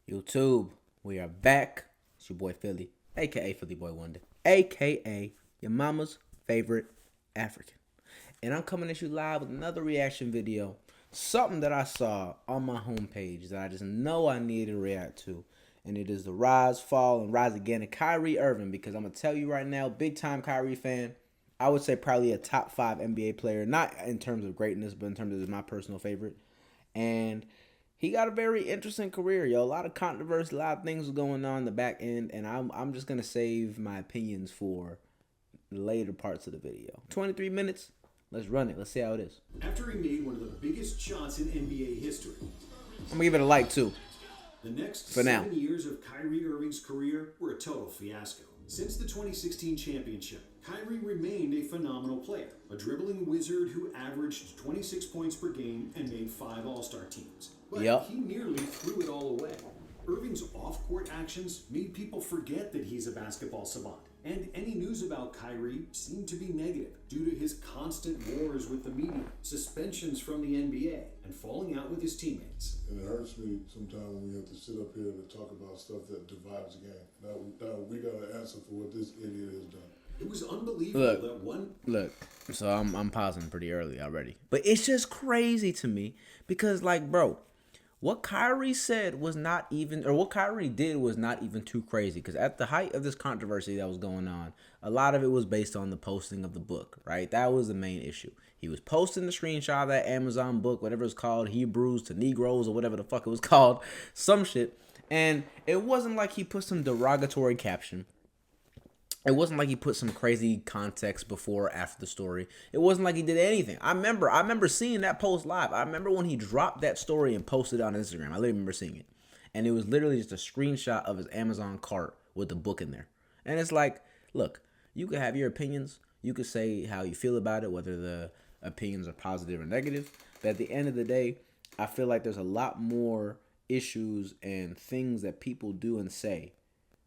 YouTube, we are back. It's your boy Philly, aka Philly Boy Wonder, aka your mama's favorite African. And I'm coming at you live with another reaction video. Something that I saw on my homepage that I just know I need to react to. And it is the rise, fall, and rise again of Kyrie Irving. Because I'm going to tell you right now, big time Kyrie fan. I would say probably a top 5 NBA player. Not in terms of greatness, but in terms of my personal favorite. And he got a very interesting career, yo. A lot of controversy, a lot of things going on in the back end, and I'm just gonna save my opinions for the later parts of the video. 23 minutes. Let's run it. Let's see how it is. After he made one of the biggest shots in NBA history, I'm gonna give it a like too. The next for 7 years of Kyrie Irving's career were a total fiasco. Since the 2016 championship, Kyrie remained a phenomenal player, a dribbling wizard who averaged 26 points per game and made 5 All-Star teams. But he nearly threw it all away. Irving's off-court actions made people forget that he's a basketball savant, and any news about Kyrie seemed to be negative due to his constant wars with the media, suspensions from the NBA, and falling out with his teammates. And it hurts me sometimes when we have to sit up here to talk about stuff that divides the game. Now we got an answer for what this idiot has done. It was unbelievable that one... Look, so I'm pausing pretty early already. But it's just crazy to me because, like, bro, what Kyrie said was not even, or what Kyrie did was not even too crazy. Because at the height of this controversy that was going on, a lot of it was based on the posting of the book, right? That was the main issue. He was posting the screenshot of that Amazon book, whatever it's called, Hebrews to Negroes or whatever the fuck it was called, some shit. And it wasn't like he put some derogatory caption. It wasn't like he put some crazy context before or after the story. It wasn't like he did anything. I remember seeing that post live. I remember when he dropped that story and posted it on Instagram. I literally remember seeing it. And it was literally just a screenshot of his Amazon cart with the book in there. And it's like, look, you could have your opinions. You could say how you feel about it, whether the opinions are positive or negative. But at the end of the day, I feel like there's a lot more issues and things that people do and say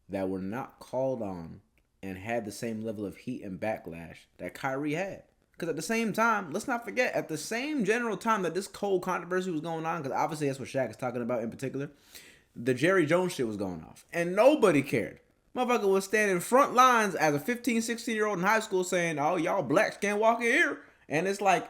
that were not called on and had the same level of heat and backlash that Kyrie had. Because at the same time, let's not forget, at the same general time that this cold controversy was going on, because obviously that's what Shaq is talking about in particular, the Jerry Jones shit was going off. And nobody cared. Motherfucker was standing front lines as a 15, 16-year-old in high school saying, oh, y'all blacks can't walk in here. And it's like,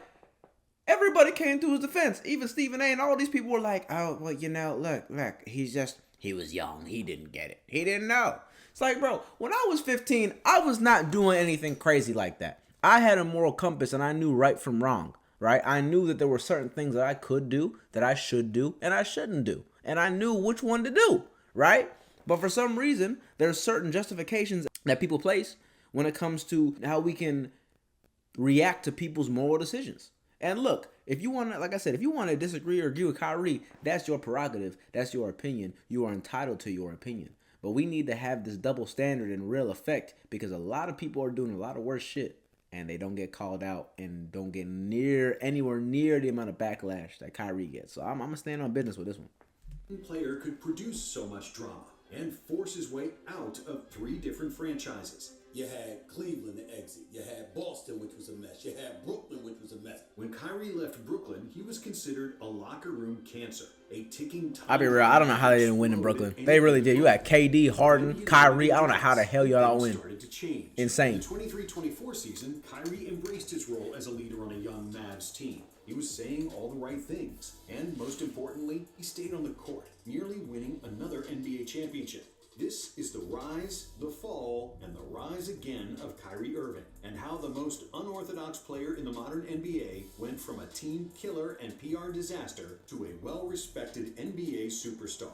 everybody came to his defense. Even Stephen A. and all these people were like, oh, well, you know, look, he was young. He didn't get it. He didn't know. It's like, bro, when I was 15, I was not doing anything crazy like that. I had a moral compass and I knew right from wrong, right? I knew that there were certain things that I could do, that I should do, and I shouldn't do. And I knew which one to do, right? But for some reason, there's certain justifications that people place when it comes to how we can react to people's moral decisions. And look, if you want to, like I said, if you want to disagree or agree with Kyrie, that's your prerogative. That's your opinion. You are entitled to your opinion. But we need to have this double standard in real effect because a lot of people are doing a lot of worse shit and they don't get called out and don't get anywhere near the amount of backlash that Kyrie gets. So I'm going to stand on business with this one. Player could produce so much drama and force his way out of 3 different franchises. You had Cleveland to exit. You had Boston, which was a mess. You had Brooklyn, which was a mess. When Kyrie left Brooklyn, he was considered a locker room cancer, a ticking time. I'll be real. I don't know how they didn't win in Brooklyn. They really did. You had KD, Harden, Kyrie. I don't know how the hell y'all don't win. Insane. In the 23-24 season, Kyrie embraced his role as a leader on a young Mavs team. He was saying all the right things. And most importantly, he stayed on the court, nearly winning another NBA championship. This is the rise, the fall, and the rise again of Kyrie Irving, and how the most unorthodox player in the modern NBA went from a team killer and PR disaster to a well-respected NBA superstar.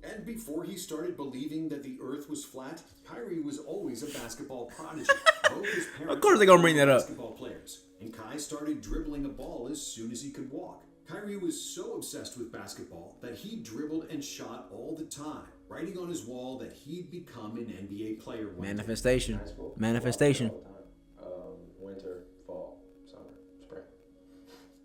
And before he started believing that the earth was flat, Kyrie was always a basketball prodigy. Both his parents of course they're gonna bring that up. Basketball players, and Kai started dribbling a ball as soon as he could walk. Kyrie was so obsessed with basketball that he dribbled and shot all the time, writing on his wall that he'd become an NBA player one Manifestation. Manifestation. Winter, fall, summer, spring.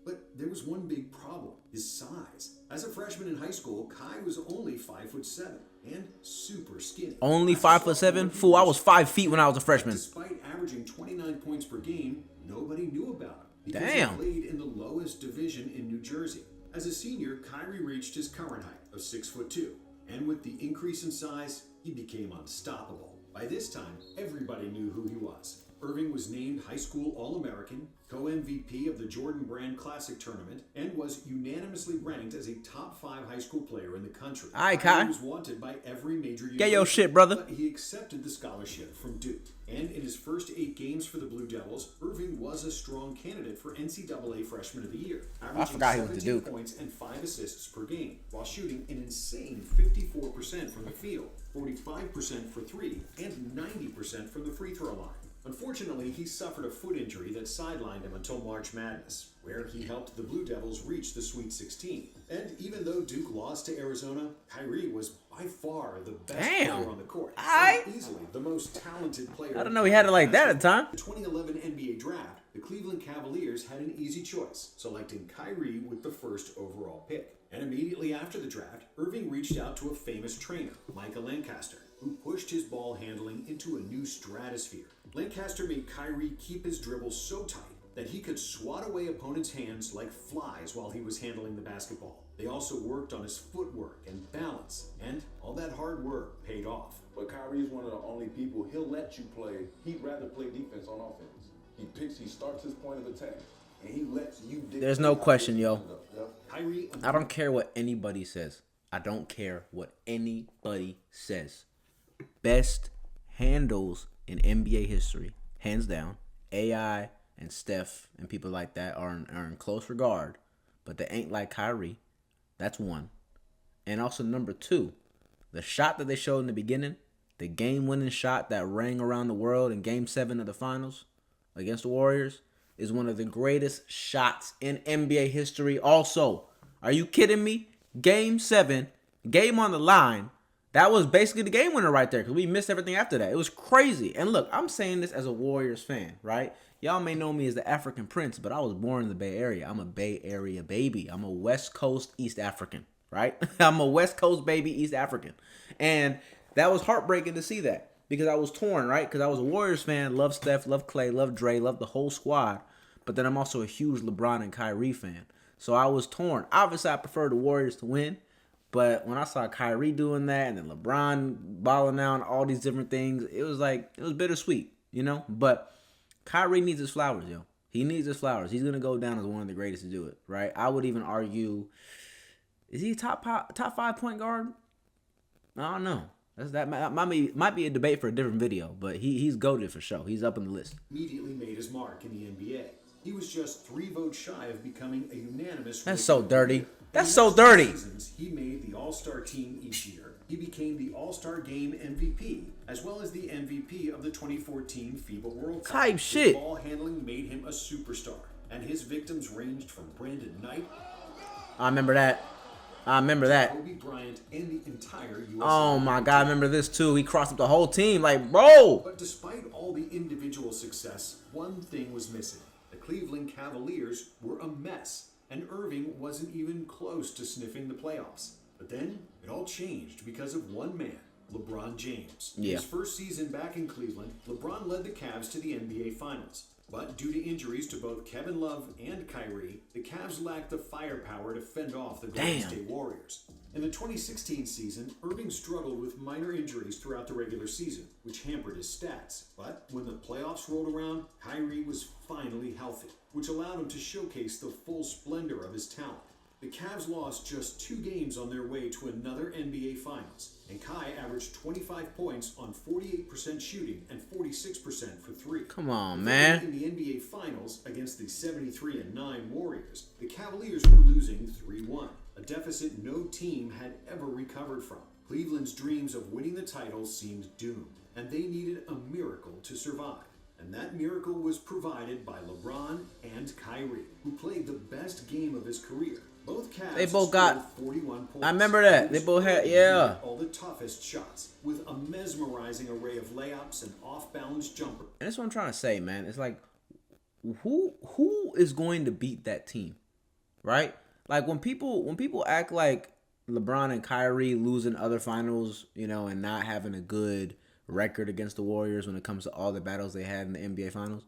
But there was one big problem, his size. As a freshman in high school, Kai was only 5'7" and super skinny. Only 5'7"? Fool, I was 5 feet when I was a freshman. Despite averaging 29 points per game, nobody knew about him because Damn. he played in the lowest division in New Jersey. As a senior, Kyrie reached his current height of 6'2", And with the increase in size, he became unstoppable. By this time, everybody knew who he was. Irving was named High School All-American, co-MVP of the Jordan Brand Classic Tournament, and was unanimously ranked as a top 5 high school player in the country. All right, Kai. He was wanted by every major university. Get your shit, brother. But he accepted the scholarship from Duke. And in his first 8 games for the Blue Devils, Irving was a strong candidate for NCAA Freshman of the Year, averaging forgot he went to 17 Duke. points and 5 assists per game, while shooting an insane 54% from the field, 45% for 3, and 90% from the free throw line. Unfortunately, he suffered a foot injury that sidelined him until March Madness, where he helped the Blue Devils reach the Sweet 16. And even though Duke lost to Arizona, Kyrie was by far the best player on the court. Aight. And easily the most talented player. I don't know he had it like that at the time. The 2011 NBA draft, the Cleveland Cavaliers had an easy choice, selecting Kyrie with the first overall pick. And immediately after the draft, Irving reached out to a famous trainer, Micah Lancaster, who pushed his ball handling into a new stratosphere. Lancaster made Kyrie keep his dribble so tight that he could swat away opponents' hands like flies while he was handling the basketball. They also worked on his footwork and balance, and all that hard work paid off. But Kyrie is one of the only people he'll let you play. He'd rather play defense on offense. He starts his point of attack, and he lets you. There's no question, yo. Kyrie, I don't care what anybody says. I don't care what anybody says. Best handles in NBA history, hands down. AI and Steph and people like that are in close regard, but they ain't like Kyrie. That's one. And also number 2, the shot that they showed in the beginning, the game-winning shot that rang around the world in Game 7 of the Finals against the Warriors, is one of the greatest shots in NBA history also. Are you kidding me? Game 7, game on the line. That was basically the game winner right there because we missed everything after that. It was crazy. And look, I'm saying this as a Warriors fan, right? Y'all may know me as the African Prince, but I was born in the Bay Area. I'm a Bay Area baby. I'm a West Coast East African, right? I'm a West Coast baby East African. And that was heartbreaking to see that because I was torn, right? Because I was a Warriors fan, love Steph, love Clay, love Dre, love the whole squad. But then I'm also a huge LeBron and Kyrie fan. So I was torn. Obviously, I prefer the Warriors to win. But when I saw Kyrie doing that and then LeBron balling out and all these different things, it was bittersweet, you know? But Kyrie needs his flowers, yo. He needs his flowers. He's going to go down as one of the greatest to do it, right? I would even argue, is he a top 5 point guard? I don't know. That might be a debate for a different video, but he's goated for sure. He's up on the list. immediately made his mark in the NBA. He was just 3 votes shy of becoming a unanimous. That's so dirty. That's In so the next 2 dirty. seasons, he made the All-Star team each year. He became the All-Star Game MVP, as well as the MVP of the 2014 FIBA World Cup. Type His shit. ball handling made him a superstar, and his victims ranged from Brandon Knight, I remember that. Kobe Bryant, and the entire U.S. Oh my God, I remember this too. He crossed up the whole team. Like, bro. But despite all the individual success, one thing was missing. The Cleveland Cavaliers were a mess, and Irving wasn't even close to sniffing the playoffs. But then it all changed because of one man, LeBron James. Yeah. His first season back in Cleveland, LeBron led the Cavs to the NBA Finals. But due to injuries to both Kevin Love and Kyrie, the Cavs lacked the firepower to fend off the Golden State Warriors. In the 2016 season, Irving struggled with minor injuries throughout the regular season, which hampered his stats. But when the playoffs rolled around, Kyrie was finally healthy, which allowed him to showcase the full splendor of his talent. The Cavs lost just 2 games on their way to another NBA Finals, and Kai averaged 25 points on 48% shooting and 46% for 3. Come on, Then man. In the NBA Finals against the 73-9 Warriors, the Cavaliers were losing 3-1, a deficit no team had ever recovered from. Cleveland's dreams of winning the title seemed doomed, and they needed a miracle to survive. And that miracle was provided by LeBron and Kyrie, who played the best game of his career. Both Cavs They both got- scored 41 points. I remember that. They both had- yeah. All the toughest shots with a mesmerizing array of layups and off-balance jumpers. And that's what I'm trying to say, man. It's like, who is going to beat that team, right? Like when people act like LeBron and Kyrie losing other finals, you know, and not having a good record against the Warriors when it comes to all the battles they had in the NBA Finals.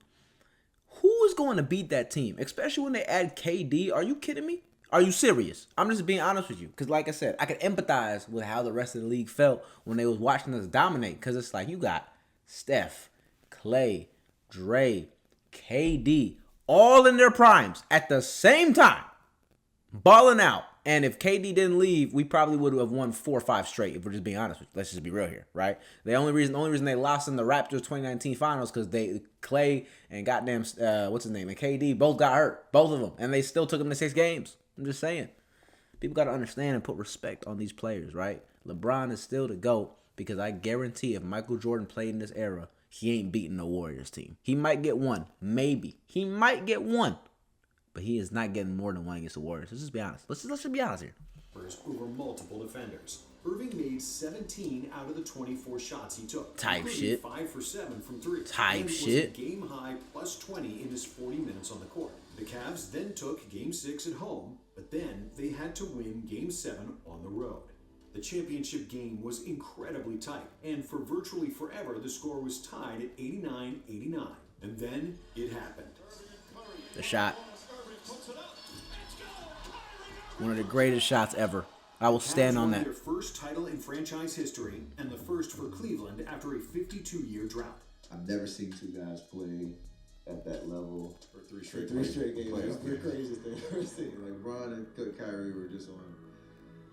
Who is going to beat that team? Especially when they add KD. Are you kidding me? Are you serious? I'm just being honest with you. Because like I said, I can empathize with how the rest of the league felt when they was watching us dominate. Because it's like you got Steph, Clay, Dre, KD, all in their primes at the same time, balling out. And if KD didn't leave, we probably would have won 4 or 5 straight. If we're just being honest with you, let's just be real here, right? The only reason they lost in the Raptors 2019 Finals because Clay and goddamn what's his name and KD both got hurt, both of them, and they still took them to 6 games. I'm just saying, people got to understand and put respect on these players, right? LeBron is still the GOAT because I guarantee if Michael Jordan played in this era, he ain't beating the Warriors team. He might get one, maybe. He might get one. But he is not getting more than one against the Warriors. Let's just be honest. Let's just be honest here. Over multiple defenders. Irving made 17 out of the 24 shots he took. Type shit. 5 for 7 from 3. Type and shit. Was a game high plus 20 in his 40 minutes on the court. The Cavs then took Game 6 at home, but then they had to win Game 7 on the road. The championship game was incredibly tight, and for virtually forever, the score was tied at 89-89. And then it happened. The shot. One of the greatest shots ever. I will stand on that. Their first title in franchise history and the first for Cleveland after a 52-year drought. I've never seen 2 guys play at that level For 3 straight games. playoff That's the games. craziest thing I've ever seen. Like Bron and Kyrie were just on.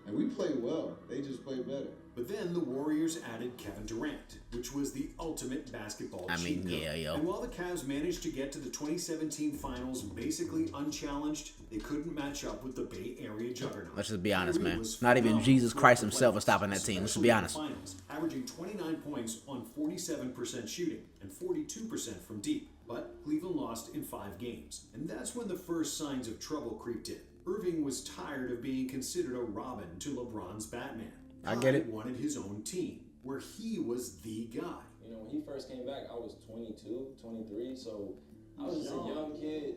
And we played well. They just played better. But then the Warriors added Kevin Durant, which was the ultimate basketball cheat code. yeah, yo. And while the Cavs managed to get to the 2017 finals basically unchallenged, they couldn't match up with the Bay Area juggernaut. Let's just be honest, Kyrie man. was Not even phenomenal Jesus throughout Christ the himself was playoffs, stopping that team. Let's just be especially in honest. the finals, averaging 29 points on 47% shooting and 42% from deep. But Cleveland lost in 5 games, and that's when the first signs of trouble creeped in. Irving was tired of being considered a Robin to LeBron's Batman. I get it. He wanted his own team, where he was the guy. You know, when he first came back, I was 22, 23, so I was just a young kid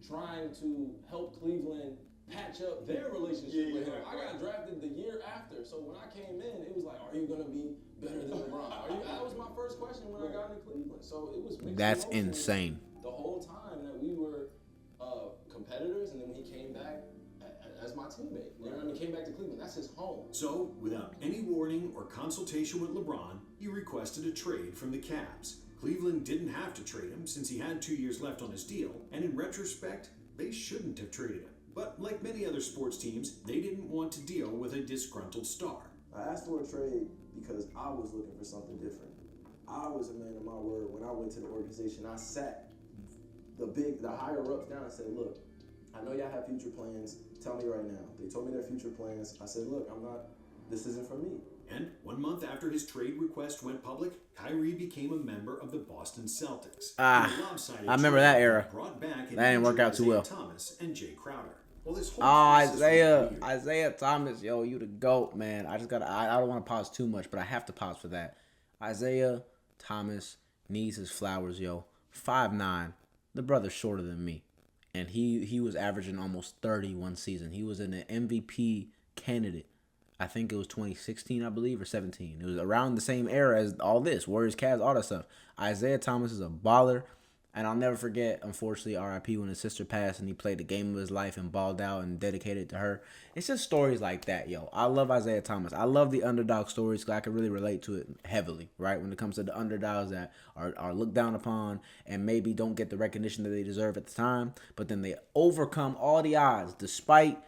trying to help Cleveland patch up their relationship with him. I got drafted the year after, so when I came in, it was like, are you going to be better than LeBron? That was my first question when I got into Cleveland. So it was mixed That's emotions insane. the whole time that we were competitors, and then when he came back as my teammate. You know what I mean? Came back to Cleveland. That's his home. So, without any warning or consultation with LeBron, he requested a trade from the Cavs. Cleveland didn't have to trade him since he had 2 years left on his deal, and in retrospect, they shouldn't have traded him. But like many other sports teams, they didn't want to deal with a disgruntled star. I asked for a trade because I was looking for something different. I was a man of my word. When I went to the organization, I sat the higher ups down and said, look, I know y'all have future plans. Tell me right now. They told me their future plans. I said, look, this isn't for me. And 1 month after his trade request went public, Kyrie became a member of the Boston Celtics. I remember that era. Brought back That didn't work out too well. Thomas and Jay Crowder. Well, this whole Oh, process was weird. Isaiah Thomas, yo, you the GOAT, man. I don't want to pause too much, but I have to pause for that. Isaiah Thomas needs his flowers, yo. 5'9", the brother's shorter than me. And he was averaging almost 30 one season. He was an MVP candidate. I think it was 2016, I believe, or 17. It was around the same era as all this, Warriors, Cavs, all that stuff. Isaiah Thomas is a baller. And I'll never forget, unfortunately, RIP, when his sister passed and he played the game of his life and balled out and dedicated to her. It's just stories like that, yo. I love Isaiah Thomas. I love the underdog stories because I can really relate to it heavily, right? When it comes to the underdogs that are looked down upon and maybe don't get the recognition that they deserve at the time, but then they overcome all the odds despite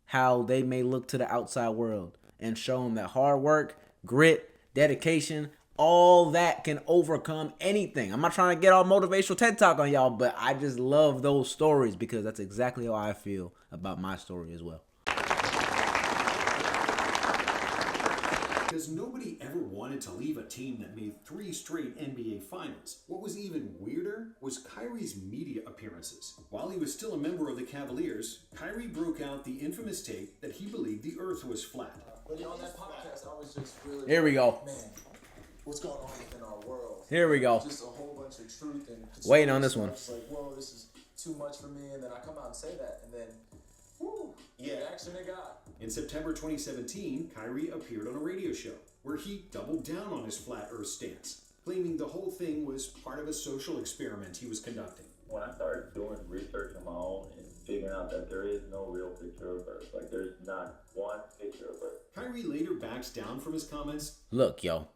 how they may look to the outside world and show them that hard work, grit, dedication, all that can overcome anything. I'm not trying to get all motivational TED Talk on y'all, but I just love those stories because that's exactly how I feel about my story as well. Because nobody ever wanted to leave a team that made 3 straight NBA Finals. What was even weirder was Kyrie's media appearances. While he was still a member of the Cavaliers, Kyrie broke out the infamous take that he believed the Earth was flat. But on that podcast, I was just really Here we go. man, what's going on within our world? Here we go. Just a whole bunch of truth and Waiting on this one. It's like, whoa, this is too much for me, and then I come out and say that, and then, whoo, the action it got. In September 2017, Kyrie appeared on a radio show where he doubled down on his flat Earth stance, claiming the whole thing was part of a social experiment he was conducting. When I started doing research on my own and figuring out that there is no real picture of Earth. Like, there's not one picture of Earth. Kyrie later backs down from his comments. Look, yo,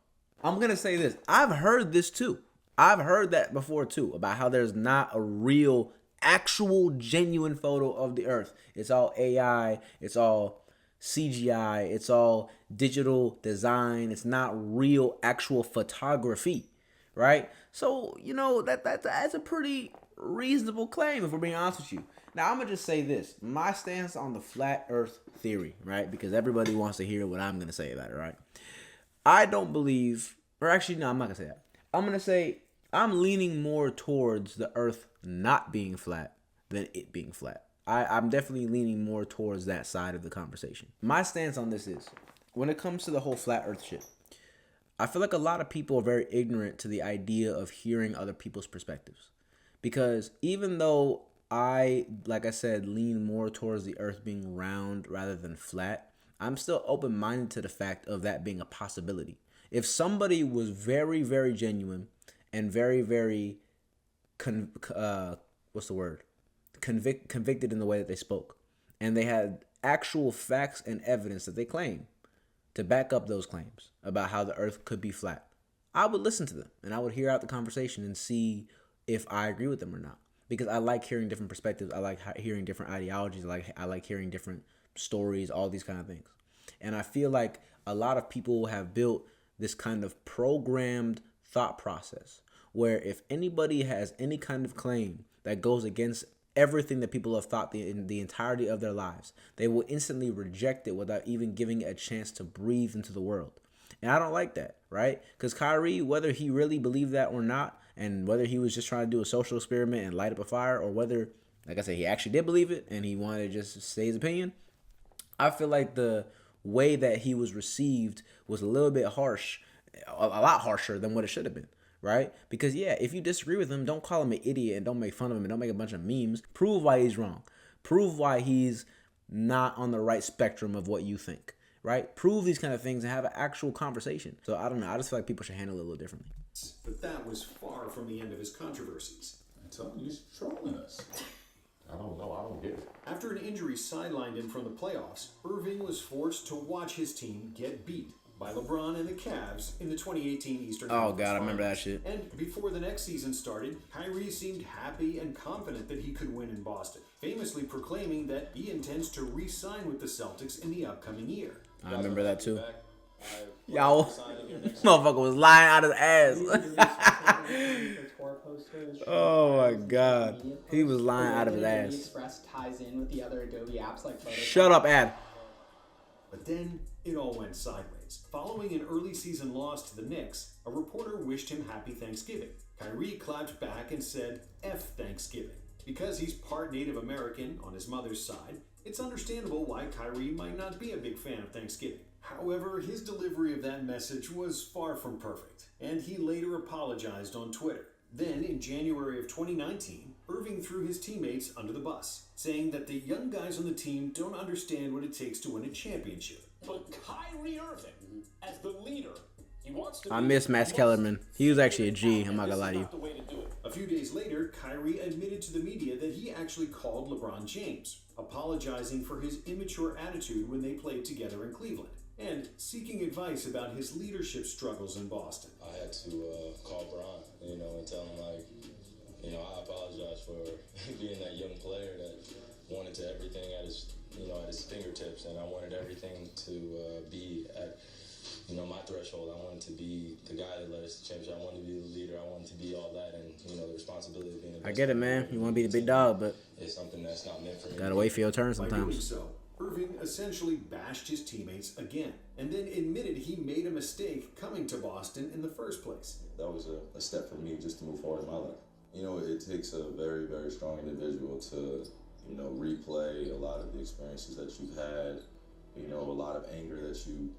I'm going to say this. I've heard this too. I've heard that before too, about how there's not a real, actual, genuine photo of the Earth. It's all AI. It's all CGI. It's all digital design. It's not real, actual photography, right? So, you know, that's a pretty reasonable claim, if we're being honest with you. Now, I'm going to just say this. My stance on the flat Earth theory, right? Because everybody wants to hear what I'm going to say about it, right? I don't believe, or actually, no, I'm not going to say that. I'm going to say I'm leaning more towards the Earth not being flat than it being flat. I'm definitely leaning more towards that side of the conversation. My stance on this is, when it comes to the whole flat Earth shit, I feel like a lot of people are very ignorant to the idea of hearing other people's perspectives. Because even though I, like I said, lean more towards the Earth being round rather than flat, I'm still open-minded to the fact of that being a possibility. If somebody was very, very genuine and very, very, convicted in the way that they spoke, and they had actual facts and evidence that they claim to back up those claims about how the Earth could be flat, I would listen to them and I would hear out the conversation and see if I agree with them or not. Because I like hearing different perspectives. I like hearing different ideologies. I like hearing different stories, all these kind of things. And I feel like a lot of people have built this kind of programmed thought process where if anybody has any kind of claim that goes against everything that people have thought in the entirety of their lives, they will instantly reject it without even giving it a chance to breathe into the world. And I don't like that, right? Because Kyrie, whether he really believed that or not, and whether he was just trying to do a social experiment and light up a fire, or whether, like I said, he actually did believe it and he wanted to just say his opinion, I feel like the way that he was received was a little bit harsh, a lot harsher than what it should have been, right? Because, yeah, if you disagree with him, don't call him an idiot and don't make fun of him and don't make a bunch of memes. Prove why he's wrong. Prove why he's not on the right spectrum of what you think, right? Prove these kind of things and have an actual conversation. So, I don't know. I just feel like people should handle it a little differently. But that was far from the end of his controversies. I'm telling you, he's trolling us. I don't know. I don't get it. After an injury sidelined him from the playoffs, Irving was forced to watch his team get beat by LeBron and the Cavs in the 2018 Eastern Oh, Conference God, I remember Finals. that shit. And before the next season started, Kyrie seemed happy and confident that he could win in Boston, famously proclaiming that he intends to re-sign with the Celtics in the upcoming year. I remember that too. Y'all, motherfucker was lying out his ass. Oh my God, he was lying out of his ass. Express ties in with the other Adobe apps like Photoshop. Shut up, Ad. But then it all went sideways. Following an early season loss to the Knicks, a reporter wished him happy Thanksgiving. Kyrie clapped back and said, F Thanksgiving. Because he's part Native American on his mother's side, it's understandable why Kyrie might not be a big fan of Thanksgiving. However, his delivery of that message was far from perfect, and he later apologized on Twitter. Then, in January of 2019, Irving threw his teammates under the bus, saying that the young guys on the team don't understand what it takes to win a championship. But Kyrie Irving, as the leader, he wants to. I miss Max Kellerman. He was actually a G. I'm not gonna lie to you. A few days later, Kyrie admitted to the media that he actually called LeBron James, apologizing for his immature attitude when they played together in Cleveland, and seeking advice about his leadership struggles in Boston. I had to call Bron, and tell him, I apologize for being that young player that wanted to everything at his fingertips, and I wanted everything to be at, my threshold. I wanted to be the guy that led us to championship. I wanted to be the leader. I wanted to be all that, and the responsibility of being. I get it, man. You want to be the big dog, but it's something that's not meant for me. Gotta wait for your turn By doing sometimes. so, Irving essentially bashed his teammates again, and then admitted he made a mistake coming to Boston in the first place. That was a step for me just to move forward in my life. It takes a very, very strong individual to, replay a lot of the experiences that you've had, a lot of anger that you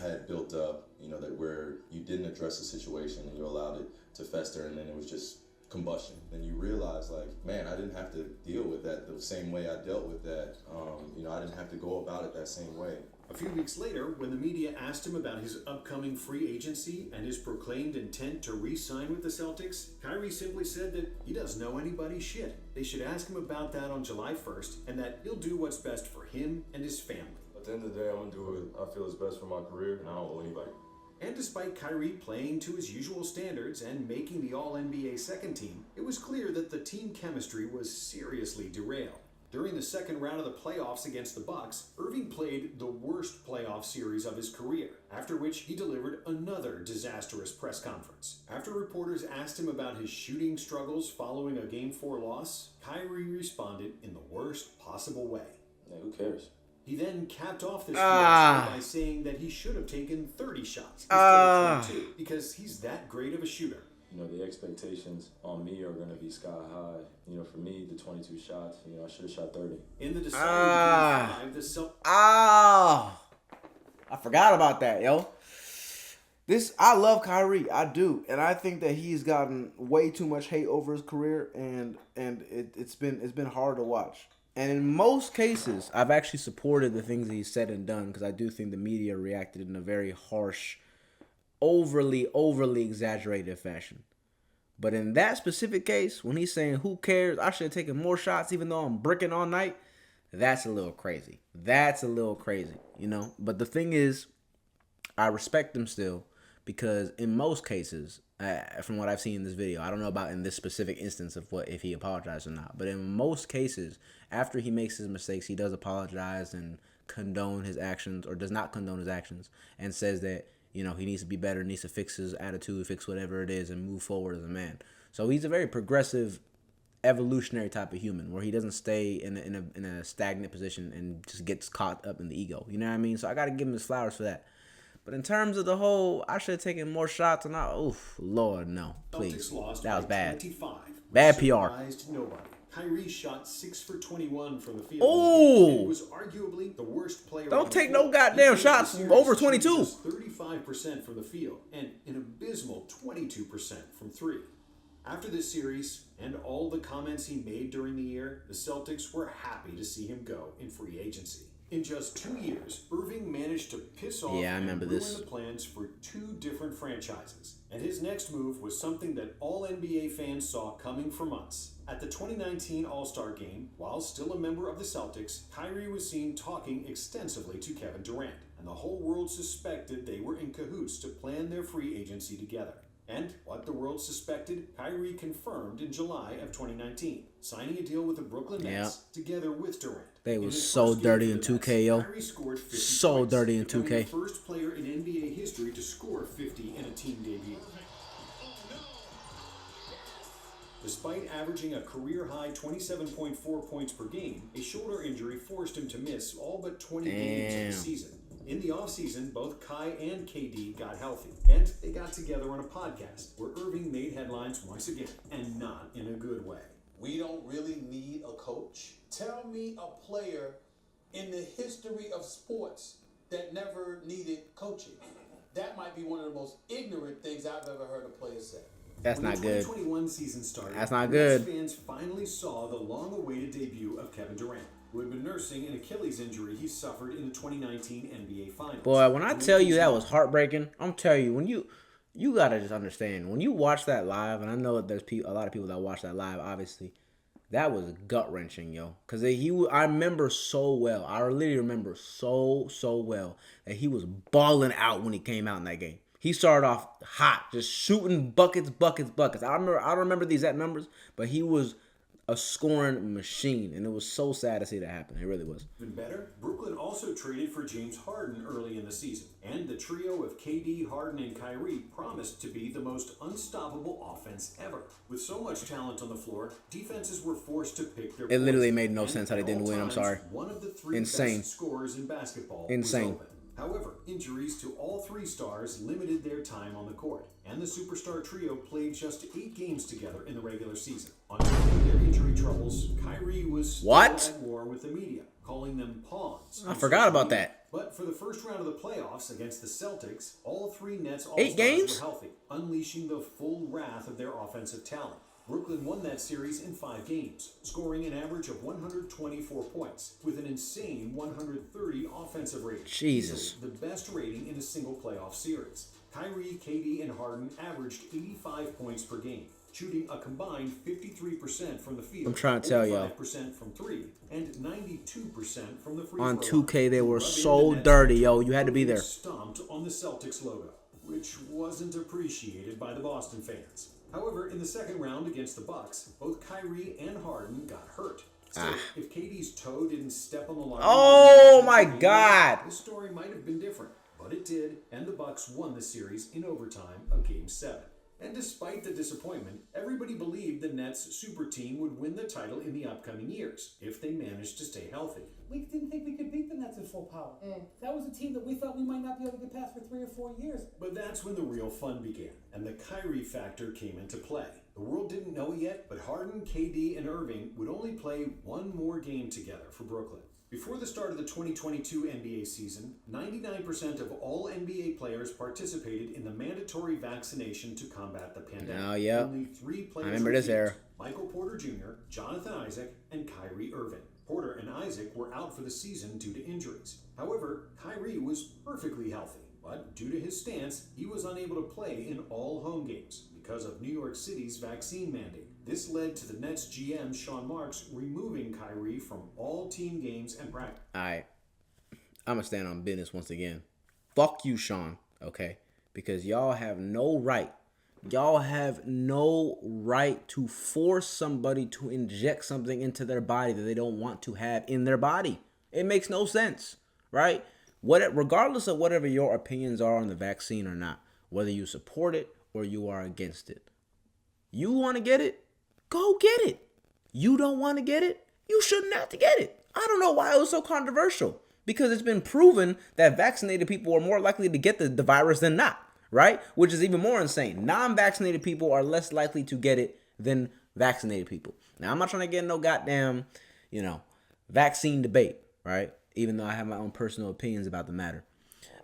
had built up, that where you didn't address the situation and you allowed it to fester, and then it was just combustion. Then you realize, man, I didn't have to deal with that the same way I dealt with that. I didn't have to go about it that same way. A few weeks later, when the media asked him about his upcoming free agency and his proclaimed intent to re-sign with the Celtics, Kyrie simply said that he doesn't know anybody's shit. they should ask him about that on July 1st and that he'll do what's best for him and his family. At the end of the day, I'm gonna do what I feel is best for my career, and I don't owe anybody. And despite Kyrie playing to his usual standards and making the All-NBA second team, it was clear that the team chemistry was seriously derailed. During the second round of the playoffs against the Bucks, Irving played the worst playoff series of his career, after which he delivered another disastrous press conference. After reporters asked him about his shooting struggles following a Game 4 loss, Kyrie responded in the worst possible way. Yeah, who cares? He then capped off this fiasco by saying that he should have taken 30 shots instead of 22 because he's that great of a shooter. You know, the expectations on me are going to be sky high. You know, for me, the 22 shots, you know, I should have shot 30. In the deciding Game 5, I forgot about that, yo. I love Kyrie, I do, and I think that he's gotten way too much hate over his career, and it's been hard to watch. And in most cases, I've actually supported the things that he's said and done because I do think the media reacted in a very harsh, overly exaggerated fashion. But in that specific case, when he's saying, who cares, I should have taken more shots even though I'm bricking all night, that's a little crazy. You know? But the thing is, I respect him still because in most cases, from what I've seen in this video, I don't know about in this specific instance of if he apologized or not, but in most cases, after he makes his mistakes, he does apologize and condone his actions, or does not condone his actions, and says that, you know, he needs to be better, needs to fix his attitude, fix whatever it is, and move forward as a man. So he's a very progressive, evolutionary type of human, where he doesn't stay in a stagnant position and just gets caught up in the ego. You know what I mean? So I got to give him his flowers for that. But in terms of the whole, I should have taken more shots and Lord, no, please. That was bad. 25, bad PR. Nobody. Kyrie shot 6 for 21 from the field. Oh! He was arguably the worst player. Don't take no goddamn shots over 22. 35% from the field and an abysmal 22% from 3. After this series and all the comments he made during the year, the Celtics were happy to see him go in free agency. In just 2 years, Irving managed to piss off and ruin the plans for 2 different franchises. And his next move was something that all NBA fans saw coming for months. At the 2019 All-Star Game, while still a member of the Celtics, Kyrie was seen talking extensively to Kevin Durant, and the whole world suspected they were in cahoots to plan their free agency together. And what the world suspected, Kyrie confirmed in July of 2019, signing a deal with the Brooklyn Nets together with Durant. They was so dirty in 2K, yo. So dirty in 2K. The first player in NBA history to score 50 in a team debut. Despite averaging a career-high 27.4 points per game, a shoulder injury forced him to miss all but 20 games of the season. In the offseason, both Kai and KD got healthy, and they got together on a podcast where Irving made headlines once again, and not in a good way. We don't really need a coach. Tell me a player in the history of sports that never needed coaching. That might be one of the most ignorant things I've ever heard a player say. That's not good. When the 2021 season started, that's not good. Fans finally saw the long-awaited debut of Kevin Durant, who had been nursing an Achilles injury he suffered in the 2019 NBA Finals. Boy, when I tell you that was heartbreaking, I'm telling you, when you gotta just understand, when you watch that live, and I know that there's a lot of people that watch that live, obviously, that was gut-wrenching, yo. Because I remember so well, I literally remember so well that he was balling out when he came out in that game. He started off hot, just shooting buckets. I don't remember the exact numbers, but he was a scoring machine, and it was so sad to see that happen. It really was. Even better, Brooklyn also traded for James Harden early in the season, and the trio of KD, Harden, and Kyrie promised to be the most unstoppable offense ever. With so much talent on the floor, defenses were forced to pick their It literally made no sense how they didn't win. I'm sorry. One of the 3 Insane. best scorers in basketball Insane. was open. However, injuries to all 3 stars limited their time on the court, and the superstar trio played just 8 games together in the regular season. On top of their injury troubles, Kyrie was still at war with the media, calling them pawns. I forgot about that. But for the first round of the playoffs against the Celtics, all 3 Nets 8 games were healthy, unleashing the full wrath of their offensive talent. Brooklyn won that series in 5 games, scoring an average of 124 points, with an insane 130 offensive rating. Jesus. The best rating in a single playoff series. Kyrie, KD, and Harden averaged 85 points per game, shooting a combined 53% from the field. I'm trying to tell y'all. 45% from three, and 92% from the free On throw 2K, line. they were Rub in so the Nets dirty, victory, yo. You had to be Irving there. stomped on the Celtics logo, which wasn't appreciated by the Boston fans. However, in the second round against the Bucks, both Kyrie and Harden got hurt. Still, if KD's toe didn't step on the line, Oh my God! this story might have been different, but it did, and the Bucks won the series in overtime of Game 7. And despite the disappointment, everybody believed the Nets super team would win the title in the upcoming years if they managed to stay healthy. We didn't think we could beat the Nets at full power. That was a team that we thought we might not be able to get past for 3 or 4 years. But that's when the real fun began, and the Kyrie factor came into play. The world didn't know it yet, but Harden, KD, and Irving would only play one more game together for Brooklyn. Before the start of the 2022 NBA season, 99% of all NBA players participated in the mandatory vaccination to combat the pandemic. Oh, yeah. Only 3 players I remember this refused: era. Michael Porter Jr., Jonathan Isaac, and Kyrie Irving. Porter and Isaac were out for the season due to injuries. However, Kyrie was perfectly healthy, but due to his stance, he was unable to play in all home games because of New York City's vaccine mandate. This led to the Nets GM Sean Marks removing Kyrie from all team games and practice. Alright, I'm gonna stand on business once again. Fuck you, Sean, okay? Because y'all have no right. Y'all have no right to force somebody to inject something into their body that they don't want to have in their body. It makes no sense, right? Regardless of whatever your opinions are on the vaccine or not, whether you support it or you are against it, you want to get it? Go get it. You don't want to get it? You shouldn't have to get it. I don't know why it was so controversial. Because it's been proven that vaccinated people are more likely to get the virus than not, right? Which is even more insane. Non-vaccinated people are less likely to get it than vaccinated people. Now, I'm not trying to get no goddamn, vaccine debate, right? Even though I have my own personal opinions about the matter.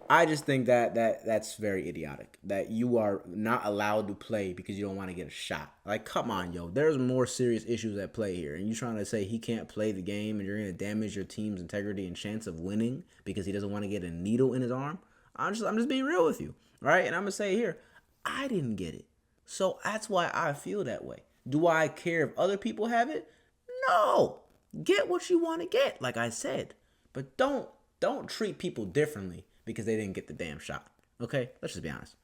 I just think that's very idiotic. That you are not allowed to play because you don't want to get a shot. Like, come on, yo. There's more serious issues at play here. And you're trying to say he can't play the game and you're going to damage your team's integrity and chance of winning because he doesn't want to get a needle in his arm? I'm just being real with you, right? And I'm going to say here, I didn't get it. So that's why I feel that way. Do I care if other people have it? No. Get what you want to get, like I said. But don't treat people differently because they didn't get the damn shot. Okay? Let's just be honest.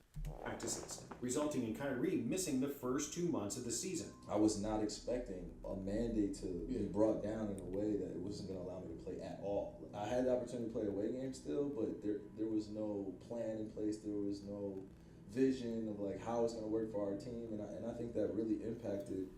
Practices, resulting in Kyrie missing the first 2 months of the season. I was not expecting a mandate to be brought down in a way that it wasn't going to allow me to play at all. I had the opportunity to play away games still, but there was no plan in place. There was no vision of like how it's going to work for our team, and I think that really impacted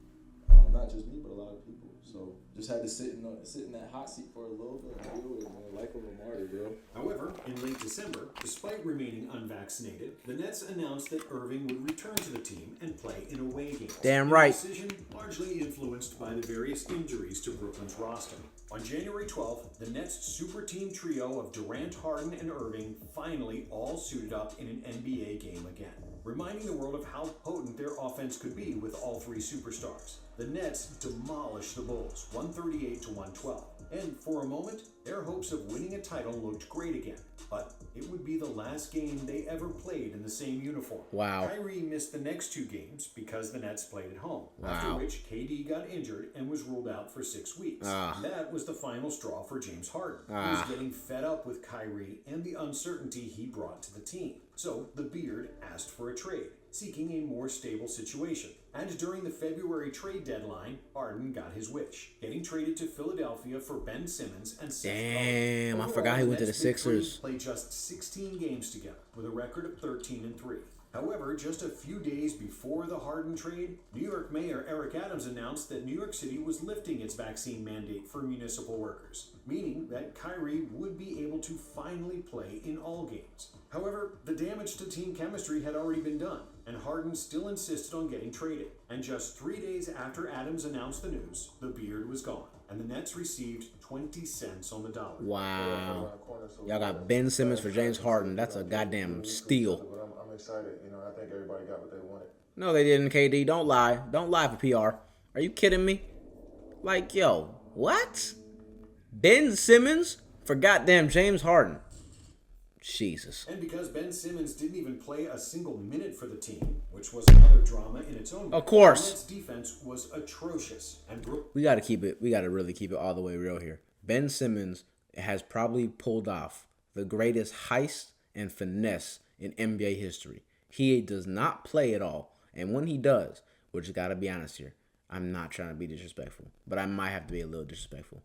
not just me, but a lot of people. So just had to sit in that hot seat for a little bit and deal with it, man, like a Lamar, bro. However, in late December, despite remaining unvaccinated, the Nets announced that Irving would return to the team and play in away games. Damn right. A decision largely influenced by the various injuries to Brooklyn's roster. On January 12th, the Nets super team trio of Durant, Harden, and Irving finally all suited up in an NBA game again, reminding the world of how potent their offense could be with all 3 superstars. The Nets demolished the Bulls, 138-112. And for a moment, their hopes of winning a title looked great again. But it would be the last game they ever played in the same uniform. Wow. Kyrie missed the next 2 games because the Nets played at home. Wow. After which KD got injured and was ruled out for 6 weeks. That was the final straw for James Harden. He was getting fed up with Kyrie and the uncertainty he brought to the team. So the Beard asked for a trade, seeking a more stable situation. And during the February trade deadline, Harden got his wish, getting traded to Philadelphia for Ben Simmons and Seth Curry. Damn, I Overall, forgot he went to the Nets Big Three Sixers. played just 16 games together with a record of 13-3. However, just a few days before the Harden trade, New York Mayor Eric Adams announced that New York City was lifting its vaccine mandate for municipal workers, meaning that Kyrie would be able to finally play in all games. However, the damage to team chemistry had already been done, and Harden still insisted on getting traded. And just 3 days after Adams announced the news, the Beard was gone, and the Nets received 20 cents on the dollar. Wow. Y'all got Ben Simmons for James Harden. That's a goddamn steal. But I'm excited. I think everybody got what they wanted. No, they didn't, KD. Don't lie. Don't lie for PR. Are you kidding me? Like, yo, what? Ben Simmons for goddamn James Harden. Jesus. And because Ben Simmons didn't even play a single minute for the team, which was another drama in its own right, of course, the Nets' defense was atrocious. And we got to really keep it all the way real here. Ben Simmons has probably pulled off the greatest heist and finesse in NBA history. He does not play at all. And when he does, which got to be honest here, I'm not trying to be disrespectful, but I might have to be a little disrespectful.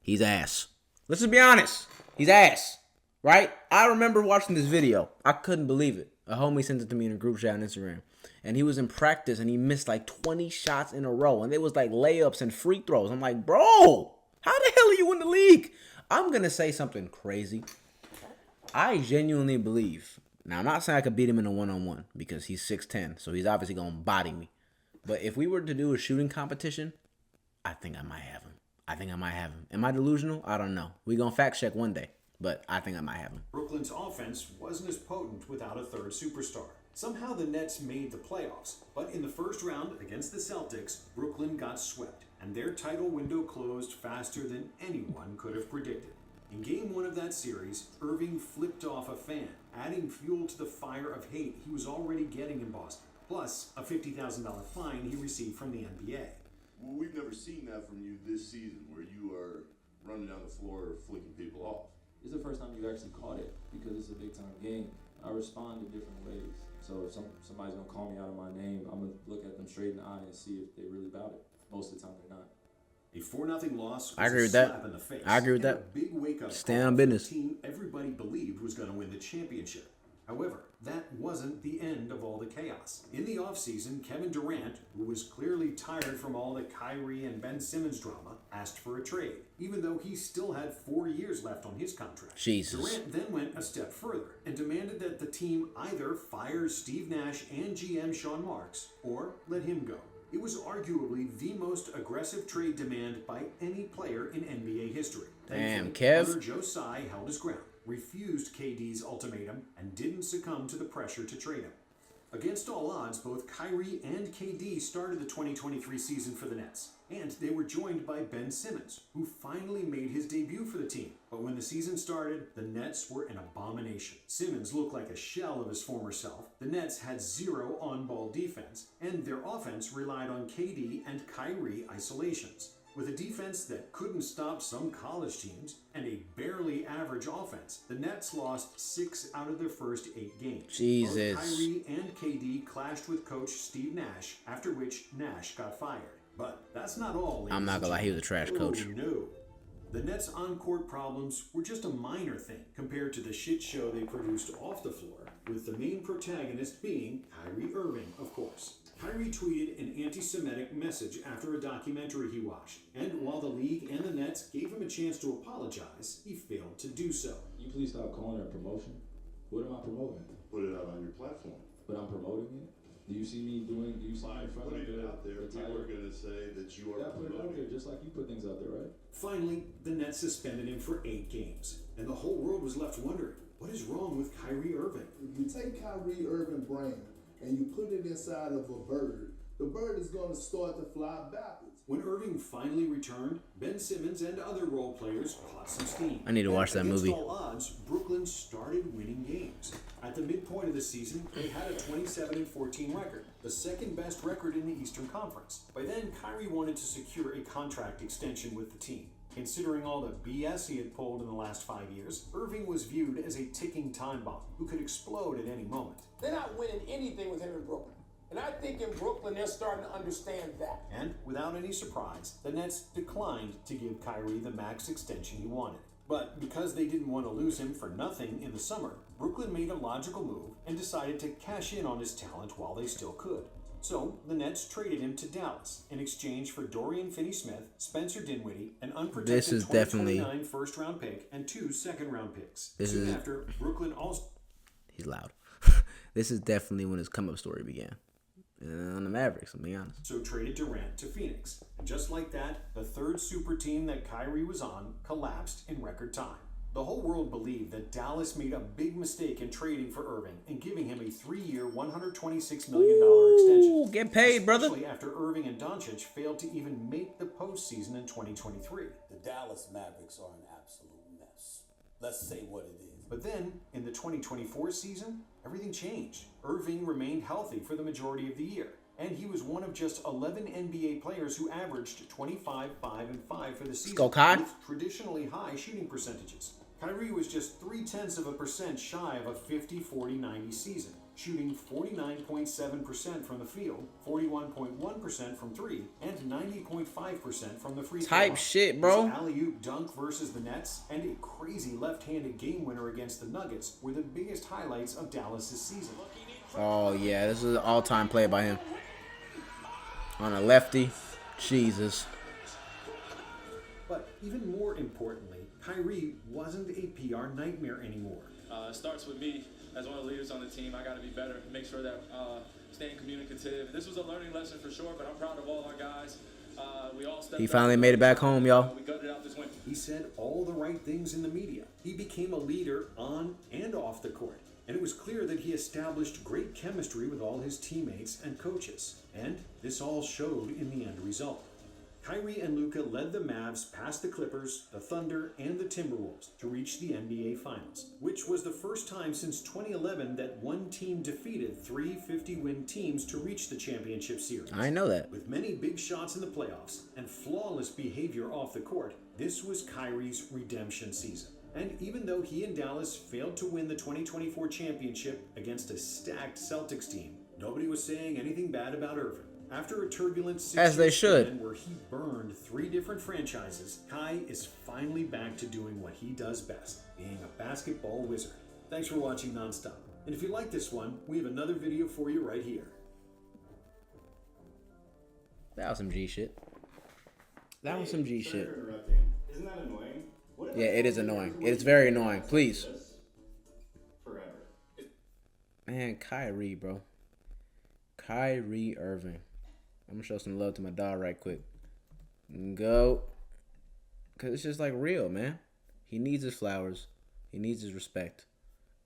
He's ass. Let's just be honest. He's ass. Right? I remember watching this video. I couldn't believe it. A homie sent it to me in a group chat on Instagram. And he was in practice and he missed like 20 shots in a row. And it was like layups and free throws. I'm like, bro, how the hell are you in the league? I'm going to say something crazy. I genuinely believe. Now, I'm not saying I could beat him in a one-on-one because he's 6'10", so he's obviously going to body me. But if we were to do a shooting competition, I think I might have him. Am I delusional? I don't know. We're going to fact check one day, but I think I might have him. Brooklyn's offense wasn't as potent without a third superstar. Somehow the Nets made the playoffs, but in the first round against the Celtics, Brooklyn got swept, and their title window closed faster than anyone could have predicted. In Game 1 of that series, Irving flipped off a fan, adding fuel to the fire of hate he was already getting in Boston, plus a $50,000 fine he received from the NBA. Well, we've never seen that from you this season, where you are running down the floor flicking people off. It's the first time you actually caught it because it's a big-time game. I respond in different ways. So if somebody's going to call me out of my name, I'm going to look at them straight in the eye and see if they're really about it. Most of the time, they're not. A 4-0 loss was I agree a with slap that. in the face. I agree with and that. A big wake-up Stay call on for business. the team everybody believed was going to win the championship. However, that wasn't the end of all the chaos. In the offseason, Kevin Durant, who was clearly tired from all the Kyrie and Ben Simmons drama, asked for a trade, even though he still had 4 years left on his contract. Jesus. Durant then went a step further and demanded that the team either fire Steve Nash and GM Sean Marks or let him go. It was arguably the most aggressive trade demand by any player in NBA history. Damn, Thankfully, Kev. owner Joe Tsai held his ground, refused KD's ultimatum, and didn't succumb to the pressure to trade him. Against all odds, both Kyrie and KD started the 2023 season for the Nets, and they were joined by Ben Simmons, who finally made his debut for the team. But when the season started, the Nets were an abomination. Simmons looked like a shell of his former self, the Nets had zero on-ball defense, and their offense relied on KD and Kyrie isolations. With a defense that couldn't stop some college teams and a barely average offense, the Nets lost 6 out of their first 8 games. Jesus. Both Kyrie and KD clashed with coach Steve Nash, after which Nash got fired. But that's not all. I'm not gonna lie, he was a trash coach. Oh, no. The Nets' on-court problems were just a minor thing compared to the shit show they produced off the floor, with the main protagonist being Kyrie Irving, of course. Kyrie tweeted an anti-Semitic message after a documentary he watched, and while the league and the Nets gave him a chance to apologize, he failed to do so. You please stop calling it a promotion. What am I promoting? Put it out on your platform. But I'm promoting it? Do you see me doing, do you see me in front of Putting it out there, the people are going to say that you are Yeah, put it out there just like you put things out there, right? Finally, the Nets suspended him for 8 games, and the whole world was left wondering, what is wrong with Kyrie Irving? If you take Kyrie Irving brand and you put it inside of a bird, the bird is going to start to fly backwards. When Irving finally returned, Ben Simmons and other role players caught some steam. I need to watch that movie. Against all odds, Brooklyn started winning games. At the midpoint of the season, they had a 27-14 record, the second best record in the Eastern Conference. By then, Kyrie wanted to secure a contract extension with the team. Considering all the BS he had pulled in the last 5 years, Irving was viewed as a ticking time bomb who could explode at any moment. They're not winning anything with him in Brooklyn. And I think in Brooklyn, they're starting to understand that. And without any surprise, the Nets declined to give Kyrie the max extension he wanted. But because they didn't want to lose him for nothing in the summer, Brooklyn made a logical move and decided to cash in on his talent while they still could. So, the Nets traded him to Dallas in exchange for Dorian Finney-Smith, Spencer Dinwiddie, an unprotected 2029 first-round pick, and 2 second-round picks. Soon after, Brooklyn also... He's loud. This is definitely when his come-up story began. On the Mavericks, I'm being honest. So traded Durant to Phoenix. And just like that, the third super team that Kyrie was on collapsed in record time. The whole world believed that Dallas made a big mistake in trading for Irving and giving him a 3-year, $126 million extension. Get paid, brother. Especially after Irving and Doncic failed to even make the postseason in 2023. The Dallas Mavericks are an absolute mess. Let's say what it is. But then, in the 2024 season, everything changed. Irving remained healthy for the majority of the year, and he was one of just 11 NBA players who averaged 25, 5, and 5 for the season, go, Kai. with traditionally high shooting percentages. Kyrie was just 0.3% shy of a 50-40-90 season, shooting 49.7% from the field, 41.1% from three, and 90.5% from the free throw line. Type shit, bro. His alley-oop dunk versus the Nets and a crazy left-handed game winner against the Nuggets were the biggest highlights of Dallas' season. Oh, yeah, this is an all-time play by him. On a lefty. Jesus. But even more importantly, Kyrie wasn't a PR nightmare anymore. It starts with me as one of the leaders on the team. I got to be better, make sure that staying communicative. This was a learning lesson for sure, but I'm proud of all our guys. We all stepped He finally made it back home, y'all. We gutted out this win. He said all the right things in the media. He became a leader on and off the court. And it was clear that he established great chemistry with all his teammates and coaches. And this all showed in the end result. Kyrie and Luka led the Mavs past the Clippers, the Thunder, and the Timberwolves to reach the NBA Finals, which was the first time since 2011 that one team defeated three 50-win teams to reach the championship series. I know that. With many big shots in the playoffs and flawless behavior off the court, this was Kyrie's redemption season. And even though he and Dallas failed to win the 2024 championship against a stacked Celtics team, nobody was saying anything bad about Irving. After a turbulent 6 As they year should. span where he burned 3 different franchises, Kai is finally back to doing what he does best, being a basketball wizard. Thanks for watching Nonstop. And if you like this one, we have another video for you right here. That was some G shit. That was some G shit. Isn't that annoying? Yeah, it is annoying. It's very annoying. Please. Forever. Man, Kyrie, bro. Kyrie Irving. I'm gonna show some love to my dog right quick. Go. Cause it's just like real, man. He needs his flowers. He needs his respect.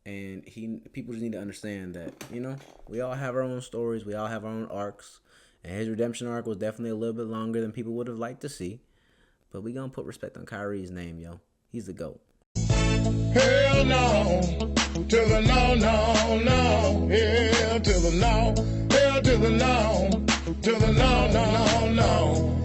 And people just need to understand that, you know, we all have our own stories. We all have our own arcs. And his redemption arc was definitely a little bit longer than people would have liked to see. But we gonna put respect on Kyrie's name, yo. He's the GOAT. Hell no, to the no, no, no. Hell to the no, hell to the no, to the no, no, no, no.